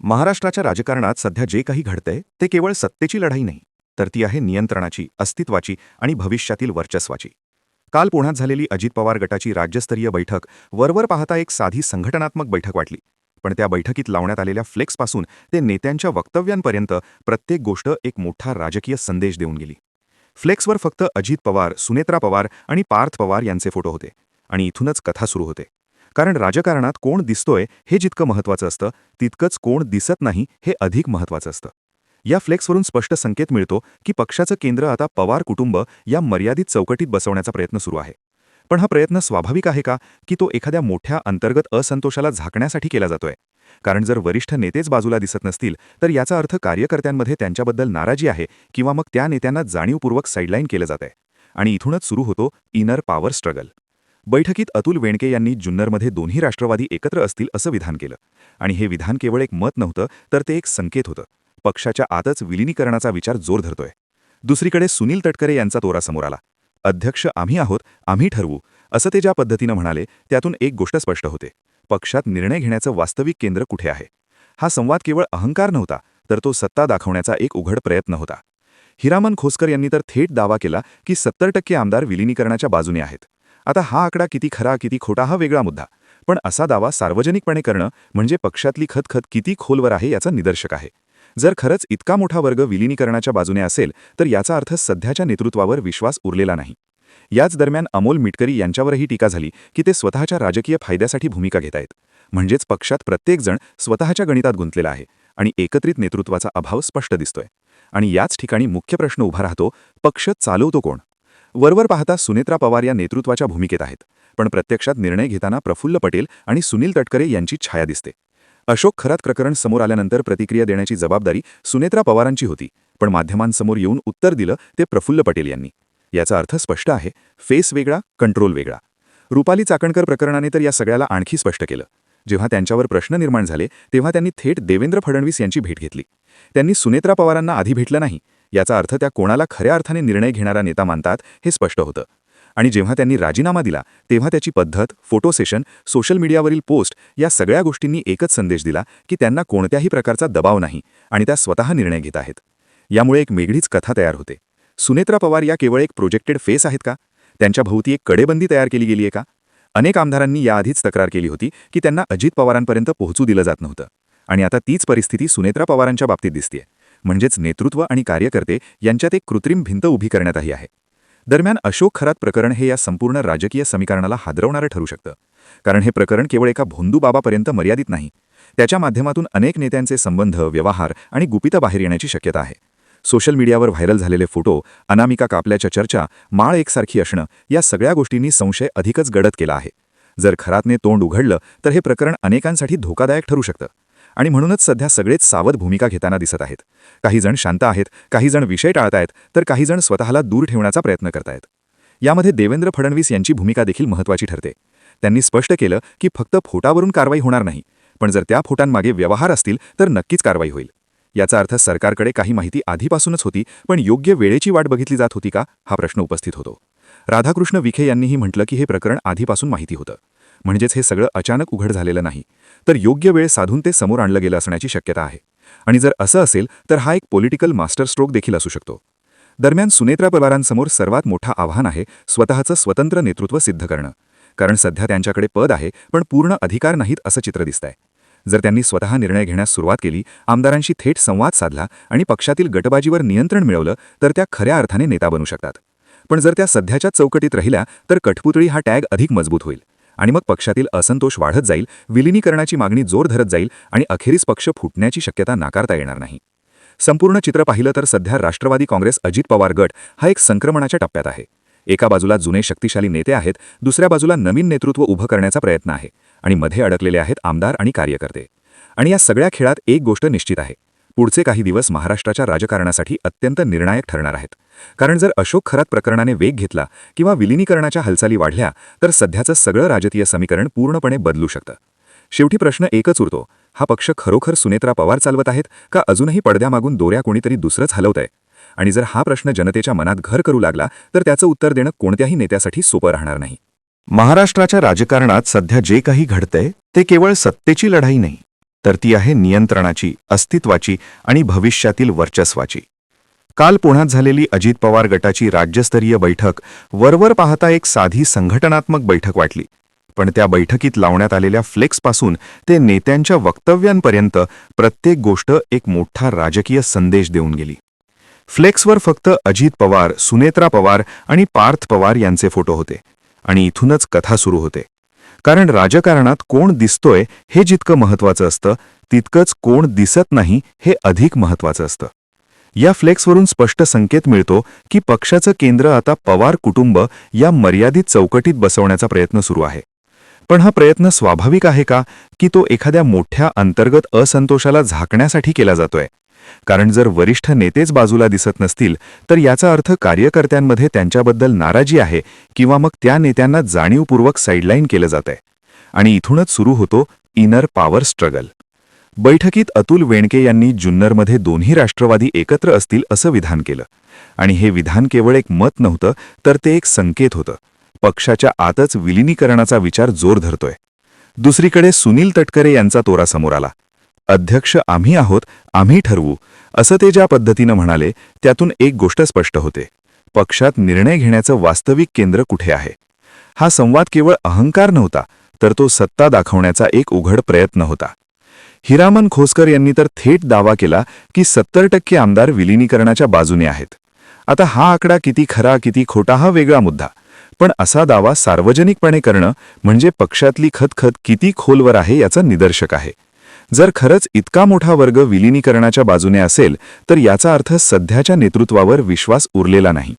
महाराष्ट्राच्या राजकारणात सध्या जे काही घडतंय ते केवळ सत्तेची लढाई नाही, तर ती आहे नियंत्रणाची, अस्तित्वाची आणि भविष्यातील वर्चस्वाची. काल पुण्यात झालेली अजित पवार गटाची राज्यस्तरीय बैठक वरवर पाहता एक साधी संघटनात्मक बैठक वाटली. पण त्या बैठकीत लावण्यात आलेल्या फ्लेक्सपासून ते नेत्यांच्या वक्तव्यांपर्यंत प्रत्येक गोष्ट एक मोठा राजकीय संदेश देऊन गेली. फ्लेक्सवर फक्त अजित पवार, सुनेत्रा पवार आणि पार्थ पवार यांचे फोटो होते. आणि इथूनच कथा सुरू होते. कारण राजकारणात कोण दिसतोय हे जितकं महत्त्वाचं असतं, तितकंच कोण दिसत नाही हे अधिक महत्त्वाचं असतं. या फ्लेक्सवरून स्पष्ट संकेत मिळतो की पक्षाचं केंद्र आता पवार कुटुंब या मर्यादित चौकटीत बसवण्याचा प्रयत्न सुरू आहे. पण हा प्रयत्न स्वाभाविक आहे का, की तो एखाद्या मोठ्या अंतर्गत असंतोषाला झाकण्यासाठी केला जातोय? कारण जर वरिष्ठ नेतेच बाजूला दिसत नसतील, तर याचा अर्थ कार्यकर्त्यांमध्ये त्यांच्याबद्दल नाराजी आहे किंवा मग त्या नेत्यांना जाणीवपूर्वक साईडलाईन केलं जातंय. आणि इथूनच सुरू होतो इनर पॉवर स्ट्रगल. बैठकीत अतुल वेणके यांनी जुन्नरमध्ये दोन्ही राष्ट्रवादी एकत्र असतील असं विधान केलं. आणि हे विधान केवळ एक मत नव्हतं, तर ते एक संकेत होतं. पक्षाच्या आतच विलिनीकरणाचा विचार जोर धरतोय. दुसरीकडे सुनील तटकरे यांचा तोरा समोर आला. अध्यक्ष आम्ही आहोत, आम्ही ठरवू, असं ते ज्या पद्धतीनं म्हणाले, त्यातून एक गोष्ट स्पष्ट होते: पक्षात निर्णय घेण्याचं वास्तविक केंद्र कुठे आहे. हा संवाद केवळ अहंकार नव्हता, तर तो सत्ता दाखवण्याचा एक उघड प्रयत्न होता. हिरामन खोसकर यांनी तर थेट दावा केला की 70% आमदार विलिनीकरणाच्या बाजूने आहेत. आता हा आकडा किती खरा किती खोटा हा वेगळा मुद्दा, पण असा दावा सार्वजनिकपणे करणं म्हणजे पक्षातली खतखत किती खोलवर आहे याचं निदर्शक आहे. जर खरंच इतका मोठा वर्ग विलिनीकरणाच्या बाजूने असेल, तर याचा अर्थ सध्याच्या नेतृत्वावर विश्वास उरलेला नाही. याच दरम्यान अमोल मिटकरी यांच्यावरही टीका झाली की ते स्वतःच्या राजकीय फायद्यासाठी भूमिका घेत आहेत. म्हणजेच पक्षात प्रत्येकजण स्वतःच्या गणितात गुंतलेला आहे आणि एकत्रित नेतृत्वाचा अभाव स्पष्ट दिसतोय. आणि याच ठिकाणी मुख्य प्रश्न उभा राहतो: पक्ष चालवतो कोण? वरवर पाहता सुनेत्रा पवार या नेतृत्वाच्या भूमिकेत आहेत, पण प्रत्यक्षात निर्णय घेताना प्रफुल्ल पटेल आणि सुनील तटकरे यांची छाया दिसते. अशोक खरात प्रकरण समोर आल्यानंतर प्रतिक्रिया देण्याची जबाबदारी सुनेत्रा पवारांची होती, पण माध्यमांसमोर येऊन उत्तर दिलं ते प्रफुल्ल पटेल यांनी. याचा अर्थ स्पष्ट आहे: फेस वेगळा, कंट्रोल वेगळा. रुपाली चाकणकर प्रकरणाने तर या सगळ्याला आणखी स्पष्ट केलं. जेव्हा त्यांच्यावर प्रश्न निर्माण झाले, तेव्हा त्यांनी थेट देवेंद्र फडणवीस यांची भेट घेतली. त्यांनी सुनेत्रा पवारांना आधी भेटलं नाही. याचा अर्थ त्या कोणाला खऱ्या अर्थाने निर्णय घेणारा नेता मानतात हे स्पष्ट होतं. आणि जेव्हा त्यांनी राजीनामा दिला, तेव्हा त्याची पद्धत, फोटो सेशन, सोशल मीडियावरील पोस्ट या सगळ्या गोष्टींनी एकच संदेश दिला की त्यांना कोणत्याही प्रकारचा दबाव नाही आणि त्या स्वतः निर्णय घेत आहेत. यामुळे एक वेगळीच कथा तयार होते. सुनेत्रा पवार या केवळ एक प्रोजेक्टेड फेस आहेत का? त्यांच्या भोवती एक कडेबंदी तयार केली गेली आहे का? अनेक आमदारांनी याआधीच तक्रार केली होती की त्यांना अजित पवारांपर्यंत पोहोचू दिलं जात नव्हतं. आणि आता तीच परिस्थिती सुनेत्रा पवारांच्या बाबतीत दिसतेय. म्हणजेच नेतृत्व आणि कार्यकर्ते यांच्यात एक कृत्रिम भिंत उभी करण्यात आली आहे. दरम्यान अशोक खरात प्रकरण हे या संपूर्ण राजकीय समीकरणाला हादरवणारं ठरू शकतं. कारण हे प्रकरण केवळ एका भोंदू बाबापर्यंत मर्यादित नाही. त्याच्या माध्यमातून अनेक नेत्यांचे संबंध, व्यवहार आणि गुपितं बाहेर येण्याची शक्यता आहे. सोशल मीडियावर व्हायरल झालेले फोटो, अनामिका कापल्याच्या चर्चा, माळ एकसारखी असणं या सगळ्या गोष्टींनी संशय अधिकच गडद केला आहे. जर खरातने तोंड उघडलं तर हे प्रकरण अनेकांसाठी धोकादायक ठरू शकतं. आणि म्हणूनच सध्या सगळेच सावध भूमिका घेताना दिसत आहेत. काही जण शांत आहेत, काही जण विषय टाळतायत, तर काही जण स्वतःला दूर ठेवण्याचा प्रयत्न करतायत. यामध्ये देवेंद्र फडणवीस यांची भूमिका देखील महत्त्वाची ठरते. त्यांनी स्पष्ट केलं की फक्त फोटावरून कारवाई होणार नाही, पण जर त्या फोटांमागे व्यवहार असतील तर नक्कीच कारवाई होईल. याचा अर्थ सरकारकडे काही माहिती आधीपासूनच होती, पण योग्य वेळेची वाट बघितली जात होती का, हा प्रश्न उपस्थित होतो. राधाकृष्ण विखे यांनीही म्हटलं की हे प्रकरण आधीपासून माहिती होतं. म्हणजेच हे सगळं अचानक उघड झालेलं नाही, तर योग्य वेळ साधून ते समोर आणलं गेलं असण्याची शक्यता आहे. आणि जर असं असेल तर हा एक पॉलिटिकल मास्टर स्ट्रोक देखील असू शकतो. दरम्यान सुनेत्रा पवारांसमोर सर्वात मोठं आव्हान आहे स्वतःचं स्वतंत्र नेतृत्व सिद्ध करणं. कारण सध्या त्यांच्याकडे पद आहे, पण पूर्ण अधिकार नाहीत असं चित्र दिसतंय. जर त्यांनी स्वतः निर्णय घेण्यास सुरुवात केली, आमदारांशी थेट संवाद साधला आणि पक्षातील गटबाजीवर नियंत्रण मिळवलं, तर त्या खऱ्या अर्थाने नेता बनू शकतात. पण जर त्या सध्याच्या चौकटीत राहिल्या, तर कठपुतळी हा टॅग अधिक मजबूत होईल. आणि मग पक्षातील असंतोष वाढत जाईल, विलिनीकरणाची मागणी जोर धरत जाईल आणि अखेरीस पक्ष फुटण्याची शक्यता नाकारता येणार नाही. संपूर्ण चित्र पाहिलं तर सध्या राष्ट्रवादी काँग्रेस अजित पवार गट हा एक संक्रमणाच्या टप्प्यात आहे. एका बाजूला जुने शक्तिशाली नेते आहेत, दुसऱ्या बाजूला नवीन नेतृत्व उभं करण्याचा प्रयत्न आहे आणि मध्ये अडकलेले आहेत आमदार आणि कार्यकर्ते. आणि या सगळ्या खेळात एक गोष्ट निश्चित आहे: पुढचे काही दिवस महाराष्ट्राच्या राजकारणासाठी अत्यंत निर्णायक ठरणार आहेत. कारण जर अशोक खरात प्रकरणाने वेग घेतला किंवा विलिनीकरणाच्या हालचाली वाढल्या, तर सध्याचं सगळं राजकीय समीकरण पूर्णपणे बदलू शकतं. शेवटी प्रश्न एकच उरतो: हा पक्ष खरोखर सुनेत्रा पवार चालवत आहेत का अजूनही पडद्यामागून दोऱ्या कोणीतरी दुसरंच हलवतंय? आणि जर हा प्रश्न जनतेच्या मनात घर करू लागला, तर त्याचं उत्तर देणं कोणत्याही नेत्यासाठी सोपं राहणार नाही. महाराष्ट्राच्या राजकारणात सध्या जे काही घडतंय ते केवळ सत्तेची लढाई नाही, तर ती आहे नियंत्रणाची, अस्तित्वाची आणि भविष्यातील वर्चस्वाची. काल पुण्यात झालेली अजित पवार गटाची राज्यस्तरीय बैठक वरवर पाहता एक साधी संघटनात्मक बैठक वाटली. पण त्या बैठकीत लावण्यात आलेल्या फ्लेक्सपासून ते नेत्यांच्या वक्तव्यांपर्यंत प्रत्येक गोष्ट एक मोठा राजकीय संदेश देऊन गेली. फ्लेक्सवर फक्त अजित पवार, सुनेत्रा पवार आणि पार्थ पवार यांचे फोटो होते. आणि इथूनच कथा सुरू होते. कारण राजकारणात कोण दिसतोय हे जितकं महत्त्वाचं असतं, तितकंच कोण दिसत नाही हे अधिक महत्त्वाचं असतं. या फ्लेक्सवरून स्पष्ट संकेत मिळतो की पक्षाचं केंद्र आता पवार कुटुंब या मर्यादित चौकटीत बसवण्याचा प्रयत्न सुरू आहे. पण हा प्रयत्न स्वाभाविक आहे का, की तो एखाद्या मोठ्या अंतर्गत असंतोषाला झाकण्यासाठी केला जातोय? कारण जर वरिष्ठ नेतेच बाजूला दिसत नसतील, तर याचा अर्थ कार्यकर्त्यांमध्ये त्यांच्याबद्दल नाराजी आहे किंवा मग त्या नेत्यांना जाणीवपूर्वक साईडलाईन केलं जातंय. आणि इथूनच सुरू होतो इनर पॉवर स्ट्रगल. बैठकीत अतुल वेणके यांनी जुन्नरमध्ये दोन्ही राष्ट्रवादी एकत्र असतील असं विधान केलं. आणि हे विधान केवळ एक मत नव्हतं, तर ते एक संकेत होतं. पक्षाच्या आतच विलिनीकरणाचा विचार जोर धरतोय. दुसरीकडे सुनील तटकरे यांचा तोरा समोर आला. अध्यक्ष आम्ही आहोत, आम्ही ठरवू, असं ते ज्या पद्धतीनं म्हणाले, त्यातून एक गोष्ट स्पष्ट होते. पक्षात निर्णय घेण्याचं वास्तविक केंद्र कुठे आहे? हा संवाद केवळ अहंकार नव्हता, तर तो सत्ता दाखवण्याचा एक उघड प्रयत्न होता. हिरामन खोसकर यांनी तर थेट दावा केला की 70% आमदार विलिनीकरणाच्या बाजूने आहेत. आता हा आकडा किती खरा किती खोटा हा वेगळा मुद्दा, पण असा दावा सार्वजनिकपणे करणं म्हणजे पक्षातली खतखत किती खोलवर आहे याचं निदर्शक आहे. जर खरंच इतका मोठा वर्ग विलिनीकरणाच्या बाजूने असेल, तर याचा अर्थ सध्याच्या नेतृत्वावर विश्वास उरलेला नाही.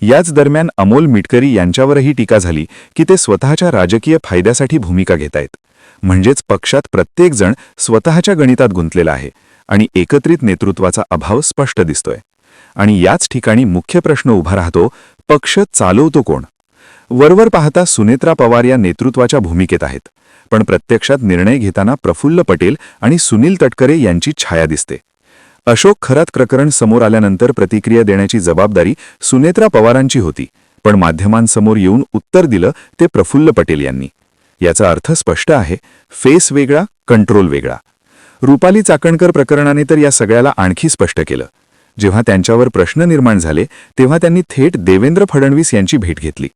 याच दरम्यान अमोल मिटकरी यांच्यावरही टीका झाली की ते स्वतःच्या राजकीय फायद्यासाठी भूमिका घेतायत. म्हणजेच पक्षात प्रत्येकजण स्वतःच्या गणितात गुंतलेला आहे आणि एकत्रित नेतृत्वाचा अभाव स्पष्ट दिसतोय. आणि याच ठिकाणी मुख्य प्रश्न उभा राहतो, पक्ष चालवतो कोण? वरवर पाहता सुनेत्रा पवार या नेतृत्वाच्या भूमिकेत आहेत, पण प्रत्यक्षात निर्णय घेताना प्रफुल्ल पटेल आणि सुनील तटकरे यांची छाया दिसते. अशोक खरात प्रकरण समोर आल्यानंतर प्रतिक्रिया देण्याची जबाबदारी सुनेत्रा पवारांची होती, पण माध्यमांसमोर येऊन उत्तर दिलं ते प्रफुल्ल पटेल यांनी. याचा अर्थ स्पष्ट आहे, फेस वेगळा, कंट्रोल वेगळा. रुपाली चाकणकर प्रकरणाने तर या सगळ्याला आणखी स्पष्ट केलं. जेव्हा त्यांच्यावर प्रश्न निर्माण झाले, तेव्हा त्यांनी थेट देवेंद्र फडणवीस यांची भेट घेतली.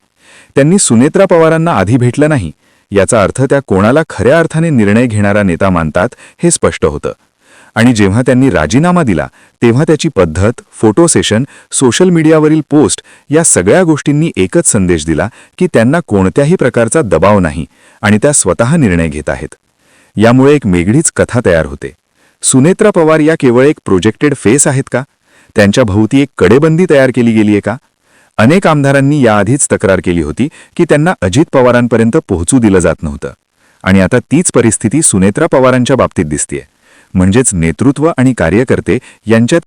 त्यांनी सुनेत्रा पवारांना आधी भेटलं नाही. याचा अर्थ त्या कोणाला खऱ्या अर्थाने निर्णय घेणारा नेता मानतात हे स्पष्ट होतं. आणि जेव्हा त्यांनी राजीनामा दिला, तेव्हा त्याची पद्धत, फोटो सेशन, सोशल मीडियावरील पोस्ट या सगळ्या गोष्टींनी एकच संदेश दिला की त्यांना कोणत्याही प्रकारचा दबाव नाही आणि त्या स्वतः निर्णय घेत आहेत. यामुळे एक वेगळीच कथा तयार होते. सुनेत्रा पवार या केवळ एक प्रोजेक्टेड फेस आहेत का? त्यांच्या भोवती एक कडेबंदी तयार केली गेली आहे का? अनेक आमदारांनी याआधीच तक्रार केली होती की त्यांना अजित पवारांपर्यंत पोहोचू दिलं जात नव्हतं. आणि आता तीच परिस्थिती सुनेत्रा पवारांच्या बाबतीत दिसतेय. म्हणजेच नेतृत्व आणि कार्यकर्ते यांच्यात